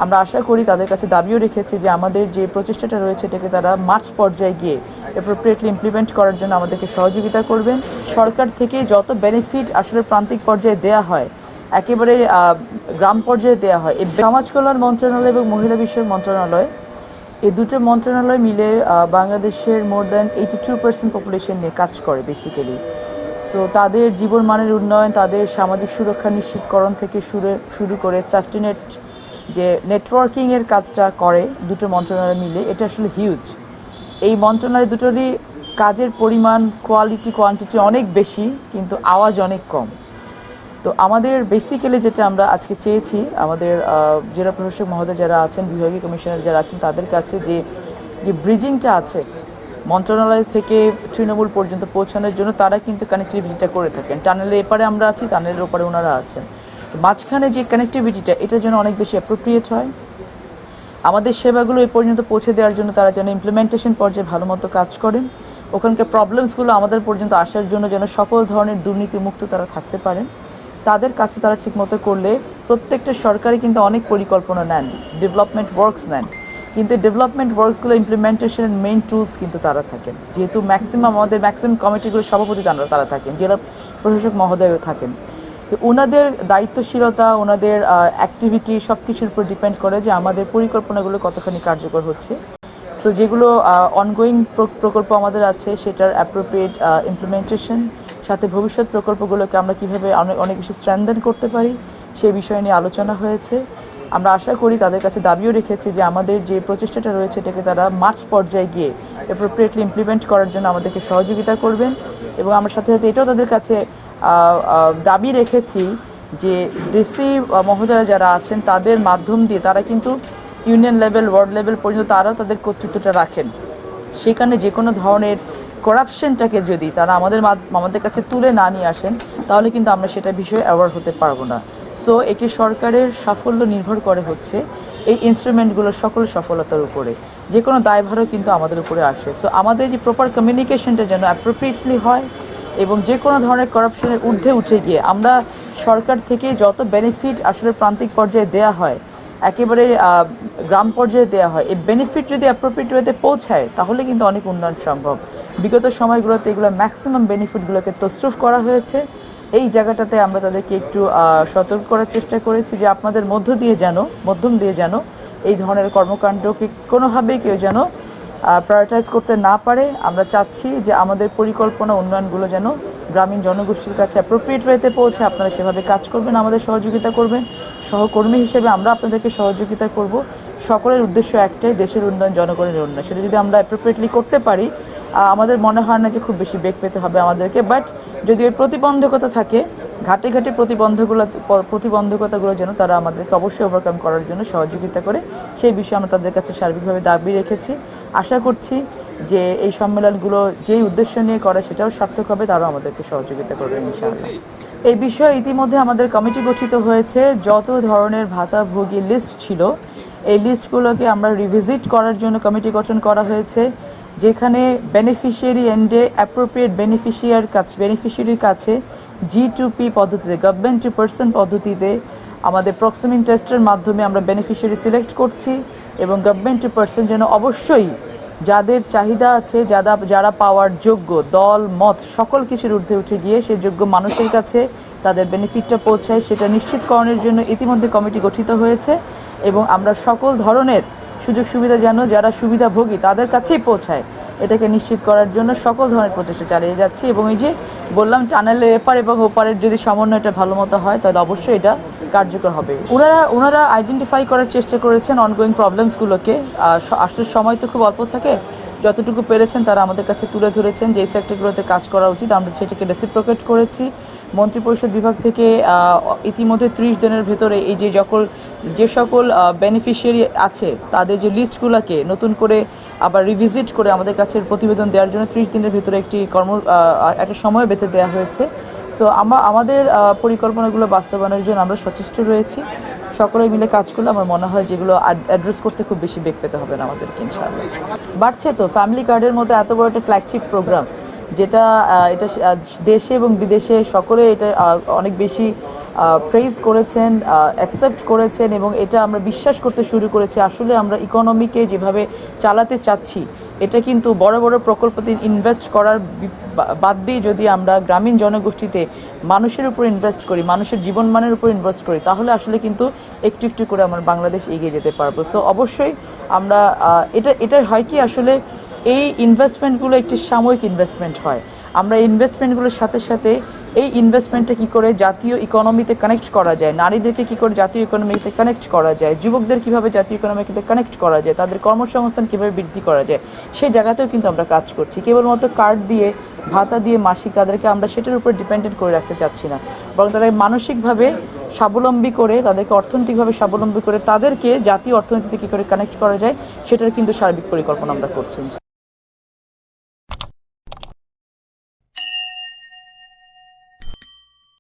আমরা আশা করি তাদের কাছে দাবিও রেখেছি যে আমাদের যে প্রচেষ্টাটা রয়েছে এটাকে তারা মাঠ পর্যায়ে গিয়ে অ্যাপ্রোপ্রিয়েটলি ইমপ্লিমেন্ট করার জন্য আমাদেরকে সহযোগিতা করবেন। সরকার থেকে যত বেনিফিট আসলে প্রান্তিক পর্যায়ে দেয়া হয়, একেবারে গ্রাম পর্যায়ে দেয়া হয়, এই সমাজ কল্যাণ মন্ত্রণালয় এবং মহিলা বিষয়ক মন্ত্রণালয়, এই দুটো মন্ত্রণালয় মিলে বাংলাদেশের মোর দ্যান 82% পপুলেশন নিয়ে কাজ করে বেসিক্যালি। সো তাদের জীবনমানের উন্নয়ন, তাদের সামাজিক সুরক্ষা নিশ্চিতকরণ থেকে শুরু করে সেফটিনেট যে নেটওয়ার্কিংয়ের কাজটা করে দুটো মন্ত্রণালয় মিলে, এটা আসলে হিউজ। এই মন্ত্রণালয় দুটোরই কাজের পরিমাণ, কোয়ালিটি কোয়ান্টিটি অনেক বেশি, কিন্তু আওয়াজ অনেক কম। তো আমাদের বেসিক্যালি যেটা আমরা আজকে চেয়েছি, আমাদের জেলা প্রশাসক মহোদয় যারা আছেন, বিভাগীয় কমিশনার যারা আছেন, তাদের কাছে যে ব্রিজিংটা আছে মন্ত্রণালয় থেকে তৃণমূল পর্যন্ত পৌঁছানোর জন্য, তারা কিন্তু কানেক্টিভিটিটা করে থাকেন। টানেলের এপারে আমরা আছি, টানেলের ওপারে ওনারা আছেন। মাঝখানে যে কানেক্টিভিটিটা, এটার জন্য অনেক বেশি অ্যাপ্রোপ্রিয়েট হয়। আমাদের সেবাগুলো এই পর্যন্ত পৌঁছে দেওয়ার জন্য তারা যেন ইমপ্লিমেন্টেশন পর্যায়ে ভালো মতো কাজ করেন, ওখানকার প্রবলেমসগুলো আমাদের পর্যন্ত আসার জন্য যেন সকল ধরনের দুর্নীতিমুক্ত তারা থাকতে পারেন, তাদের কাছে তারা ঠিকমতো করলে, প্রত্যেকটা সরকারই কিন্তু অনেক পরিকল্পনা নেন, ডেভেলপমেন্ট ওয়ার্কস নেন, কিন্তু ডেভেলপমেন্ট ওয়ার্কসগুলো ইমপ্লিমেন্টেশনের মেইন টুলস কিন্তু তারা থাকেন। যেহেতু ম্যাক্সিমাম কমিটিগুলোর সভাপতি তারা থাকেন, জেলা প্রশাসক মহোদয়ও থাকেন। তো ওনাদের দায়িত্বশীলতা, ওনাদের অ্যাক্টিভিটি সব কিছুর উপর ডিপেন্ড করে যে আমাদের পরিকল্পনাগুলো কতখানি কার্যকর হচ্ছে। সো যেগুলো অনগোয়িং প্রকল্প আমাদের আছে, সেটার অ্যাপ্রোপ্রিয়েট ইমপ্লিমেন্টেশন, সাথে ভবিষ্যৎ প্রকল্পগুলোকে আমরা কীভাবে অনেক বেশি স্ট্রেনথেন করতে পারি, সেই বিষয় নিয়ে আলোচনা হয়েছে। আমরা আশা করি তাদের কাছে দাবিও রেখেছি যে আমাদের যে প্রচেষ্টাটা রয়েছে এটাকে তারা মাঠ পর্যায়ে গিয়ে অ্যাপ্রোপ্রিয়েটলি ইমপ্লিমেন্ট করার জন্য আমাদেরকে সহযোগিতা করবেন। এবং আমরা সাথে সাথে এটাও তাদের কাছে দাবি রেখেছি যে ডিসি মহোদয় যারা আছেন, তাদের মাধ্যম দিয়ে তারা কিন্তু ইউনিয়ন লেভেল, ওয়ার্ড লেভেল পর্যন্ত তারাও তাদের কর্তৃত্বটা রাখেন। সেখানে যে কোনো ধরনের করাপশনটাকে যদি তারা আমাদের কাছে তুলে না নিয়ে আসেন, তাহলে কিন্তু আমরা সেটা বিষয়ে অ্যাওয়ার হতে পারবো না। সো একটি সরকারের সাফল্য নির্ভর করে হচ্ছে এই ইনস্ট্রুমেন্টগুলোর সকল সফলতার উপরে, যে কোনো দায়ভারও কিন্তু আমাদের উপরে আসে। সো আমাদের যে প্রপার কমিউনিকেশনটা যেন অ্যাপ্রোপ্রিয়েটলি হয়, এবং যে কোনো ধরনের করাপশনের ঊর্ধ্বে উঠে গিয়ে আমরা সরকার থেকে যত বেনিফিট আসলে প্রান্তিক পর্যায়ে দেয়া হয়, একেবারে গ্রাম পর্যায়ে দেওয়া হয়, এই বেনিফিট যদি অ্যাপ্রোপ্রিয়েট ওয়েতে পৌঁছায়, তাহলে কিন্তু অনেক উন্নয়ন সম্ভব। বিগত সময়গুলোতে এগুলো ম্যাক্সিমাম বেনিফিটগুলোকে তসরুফ করা হয়েছে। এই জায়গাটাতে আমরা তাদেরকে একটু সতর্ক করার চেষ্টা করেছি যে আপনাদের মাধ্যম দিয়ে যেন এই ধরনের কর্মকাণ্ডকে কোনোভাবেই কেউ যেন প্রায়োরিটাইজ করতে না পারে। আমরা চাচ্ছি যে আমাদের পরিকল্পনা, উন্নয়নগুলো যেন গ্রামীণ জনগোষ্ঠীর কাছে অ্যাপ্রোপ্রিয়েট ওয়েতে পৌঁছে। আপনারা সেভাবে কাজ করবেন, আমাদের সহযোগিতা করবেন। সহকর্মী হিসেবে আমরা আপনাদেরকে সহযোগিতা করব। সকলের উদ্দেশ্য একটাই, দেশের উন্নয়ন, জনগণের উন্নয়ন। সেটা যদি আমরা অ্যাপ্রোপ্রিয়েটলি করতে পারি, আমাদের মনে হয় না যে খুব বেশি বেগ পেতে হবে আমাদেরকে। বাট যদি ওই প্রতিবন্ধকতা থাকে, ঘাটে ঘাটে প্রতিবন্ধকতাগুলো যেন তারা আমাদেরকে অবশ্যই ওভারকাম করার জন্য সহযোগিতা করে, সেই বিষয়ে আমরা তাদের কাছে সার্বিকভাবে দাবি রেখেছি। আশা করছি যে এই সম্মেলনগুলো যেই উদ্দেশ্য নিয়ে করে সেটাও সার্থক হবে, তারাও আমাদেরকে সহযোগিতা করবে ইনশাআল্লাহ। এই বিষয়ে ইতিমধ্যে আমাদের কমিটি গঠিত হয়েছে। যত ধরনের ভাতাভোগী লিস্ট ছিল, এই লিস্টগুলোকে আমরা রিভিজিট করার জন্য কমিটি গঠন করা হয়েছে, যেখানে বেনিফিশিয়ারি এন্ডে অ্যাপ্রোপ্রিয়েট বেনিফিশিয়ারির কাছে G2P পদ্ধতিতে, গভর্নমেন্ট টু পার্সন পদ্ধতিতে, আমাদের প্রক্সিমিং টেস্টের মাধ্যমে আমরা বেনিফিশিয়ারি সিলেক্ট করছি। এবং গভর্নমেন্ট টু পার্সন যেন অবশ্যই যাদের চাহিদা আছে, যারা পাওয়ার যোগ্য, দল মত সকল কিছুর ঊর্ধ্বে উঠে গিয়ে সেই যোগ্য মানুষের কাছে তাদের বেনিফিটটা পৌঁছায়, সেটা নিশ্চিতকরণের জন্য ইতিমধ্যে কমিটি গঠিত হয়েছে। এবং আমরা সকল ধরনের সুযোগ সুবিধা যেন যারা সুবিধাভোগী তাদের কাছেই পৌঁছায়, এটাকে নিশ্চিত করার জন্য সকল ধরনের প্রচেষ্টা চালিয়ে যাচ্ছি। এবং এই যে বললাম, টানেলের এপার এবং ওপারের যদি সমন্বয়টা ভালো মতো হয়, তাহলে অবশ্যই এটা কার্যকর হবে। ওনারা আইডেন্টিফাই করার চেষ্টা করেছেন অনগোয়িং প্রবলেমসগুলোকে। আসলে সময় তো খুব অল্প থাকে, যতটুকু পেরেছেন তারা আমাদের কাছে তুলে ধরেছেন যে এই সেক্টরগুলোতে কাজ করা উচিত। আমরা সেটাকে রেসিপ্রোকেট করেছি। মন্ত্রিপরিষদ বিভাগ থেকে ইতিমধ্যে 30 দিনের ভেতরে এই যে সকল বেনিফিশিয়ারি আছে, তাদের যে লিস্টগুলোকে নতুন করে আবার রিভিজিট করে আমাদের কাছে প্রতিবেদন দেওয়ার জন্য 30 দিনের ভেতরে একটা সময় বেঁধে দেওয়া হয়েছে। সো আমাদের পরিকল্পনাগুলো বাস্তবায়নের জন্য আমরা সচেষ্ট রয়েছি। সকলে মিলে কাজ করলে আমার মনে হয় যেগুলো অ্যাড্রেস করতে খুব বেশি বেগ পেতে হবে না আমাদেরকে ইনশাআল্লাহ। বাড়ছে তো ফ্যামিলি কার্ডের মতো এত বড় একটা ফ্ল্যাগশিপ প্রোগ্রাম, যেটা এটা দেশে এবং বিদেশে সকলে এটা অনেক বেশি প্রেজ করেছেন, অ্যাকসেপ্ট করেছেন এবং এটা আমরা বিশ্বাস করতে শুরু করেছি আসলে আমরা ইকোনমিকে যেভাবে চালাতে চাচ্ছি এটা কিন্তু বড় বড় প্রকল্পতে ইনভেস্ট করার বাদ দিয়ে যদি আমরা গ্রামীণ জনগোষ্ঠীতে মানুষের উপর ইনভেস্ট করি, মানুষের জীবনমানের উপর ইনভেস্ট করি, তাহলে আসলে কিন্তু একটু একটু করে আমরা বাংলাদেশ এগিয়ে যেতে পারবো। সো অবশ্যই আমরা এটা হয় কি আসলে এই ইনভেস্টমেন্টগুলো একটি সাময়িক ইনভেস্টমেন্ট হয়। আমরা ইনভেস্টমেন্টগুলোর সাথে সাথে এই ইনভেস্টমেন্টটা কী করে জাতীয় ইকোনমিতে কানেক্ট করা যায়, নারীদেরকে কী করে জাতীয় ইকোনমিতে কানেক্ট করা যায়, যুবকদের কীভাবে জাতীয় ইকোনমিতে কানেক্ট করা যায়, তাদের কর্মসংস্থান কীভাবে বৃদ্ধি করা যায়, সেই জায়গাতেও কিন্তু আমরা কাজ করছি। কেবলমাত্র কার্ড দিয়ে, ভাতা দিয়ে মাসিক তাদেরকে আমরা সেটার উপর ডিপেন্ডেন্ট করে রাখতে চাচ্ছি না, বরং তাদের মানসিকভাবে স্বাবলম্বী করে, তাদেরকে অর্থনৈতিকভাবে স্বাবলম্বী করে তাদেরকে জাতীয় অর্থনীতিতে কী করে কানেক্ট করা যায় সেটার কিন্তু সার্বিক পরিকল্পনা আমরা করছি।